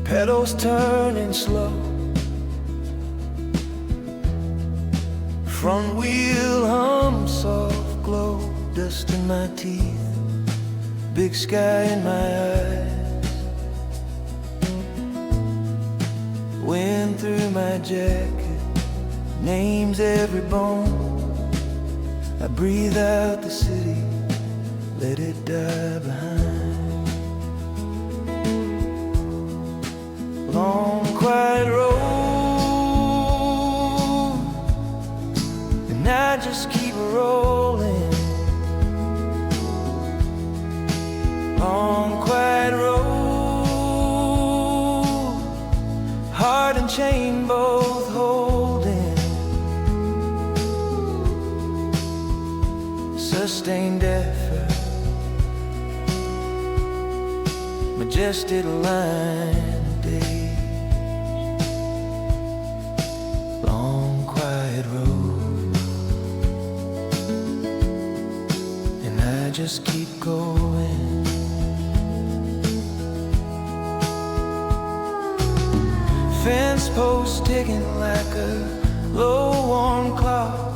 Pedals turning slow, front wheel hum, soft glow, dust in my teeth, big sky in my eyes, wind through my jacket, names every bone. I breathe out the city, let it die behind. Long quiet road, and I just keep rolling. Long quiet road, heart and chain both holding. Sustained effort, majestic line of day. Just keep going. Fence post ticking like a low warm clock.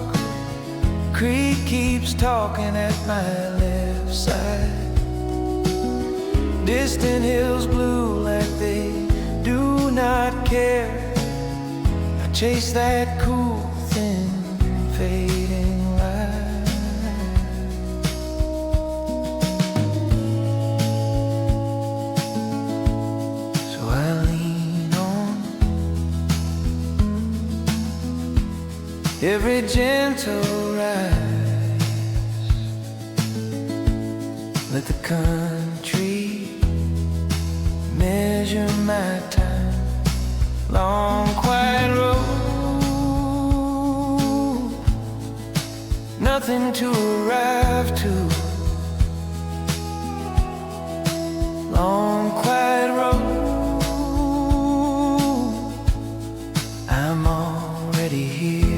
Creek keeps talking at my left side. Distant hills blue like they do not care. I chase that cool thin fading light. Every gentle rise, let the country measure my time. Long quiet road, nothing to arrive to. Long quiet road, I'm already here.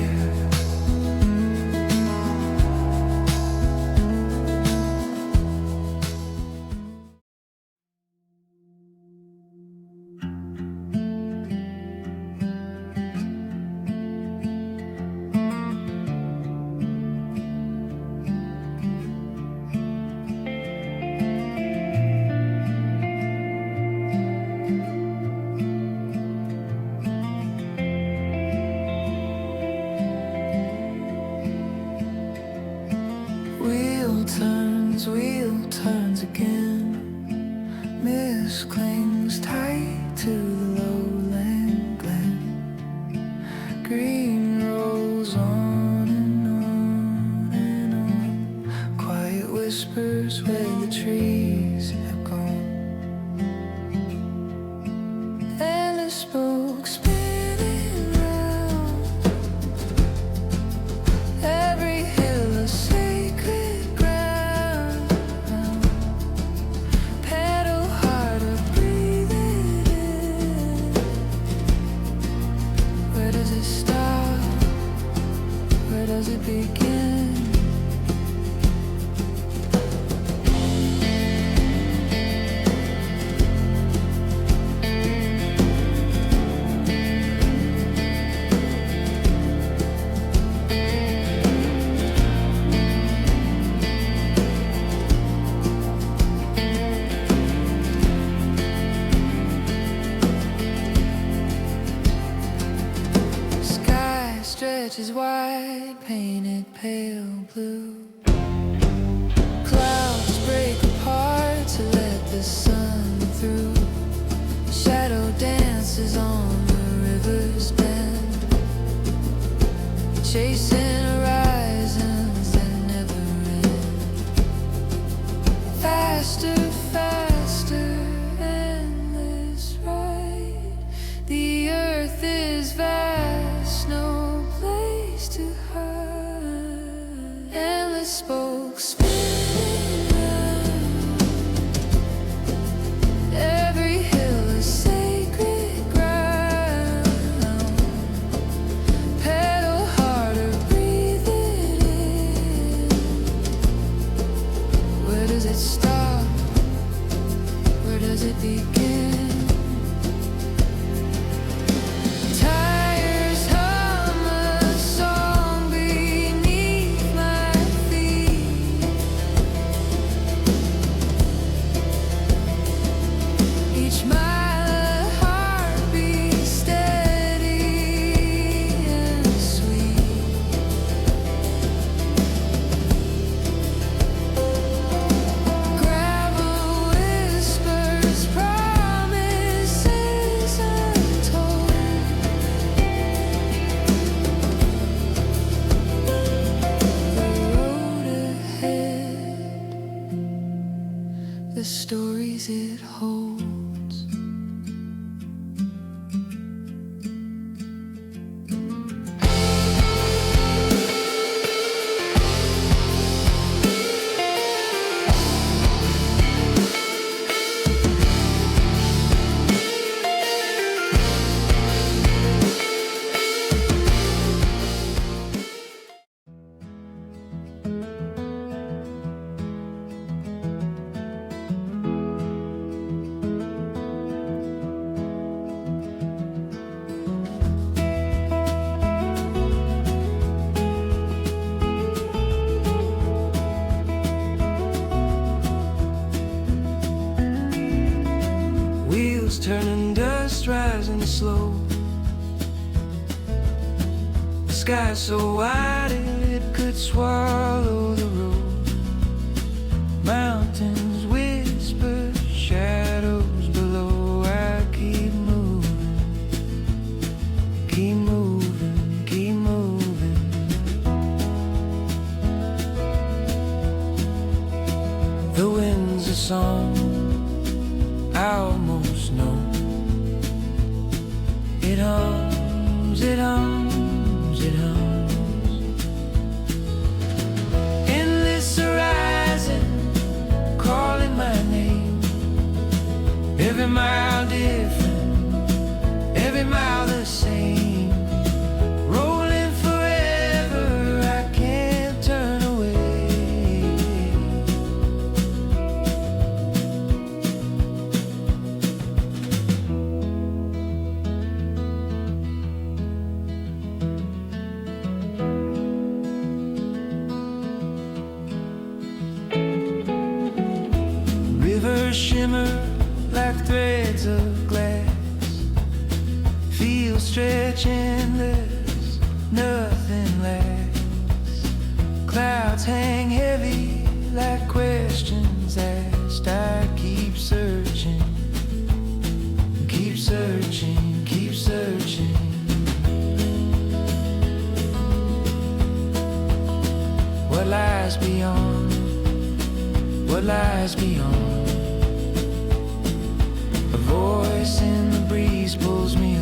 Wheel turns again. Mist clings tight to the lowland glen. Green rolls on and on and on. Quiet whispers where the trees have gone. Endless spokes spinning round. Every hill a sacred ground. Pedal harder, breathe it in. Where does it stop? Where does it begin? Stretches wide, painted pale blue. Clouds break apart to let the sun through. Shadow dances on the river's bend, chasing horizons that never end. Faster, faster, endless ride. The earth is vast, no place to hide. spokes spinning round. Every hill is sacred ground. Pedal harder, breathing in. Where does it stop? Where does it begin? Tires hum a song beneath my feet. Each mile a heartbeat steady and sweet. Gravel whispers promises untold. The road ahead, the stories it holds. Wheels turning, dust rising slow. The sky so wide it could swallow the road. Mountains whisper, shadows below. I keep moving, keep moving, keep moving. The wind's a song I almost know. It hums, it hums, it hums. Endless horizon calling my name. Every mile different, every mile the same. Rolling forever, I can't turn away. Rivers shimmer like threads of glass. Fields stretch endless, nothing lasts. Clouds hang heavy like questions asked. I keep searching, keep searching, keep searching. What lies beyond? What lies beyond? A voice in the breeze pulls me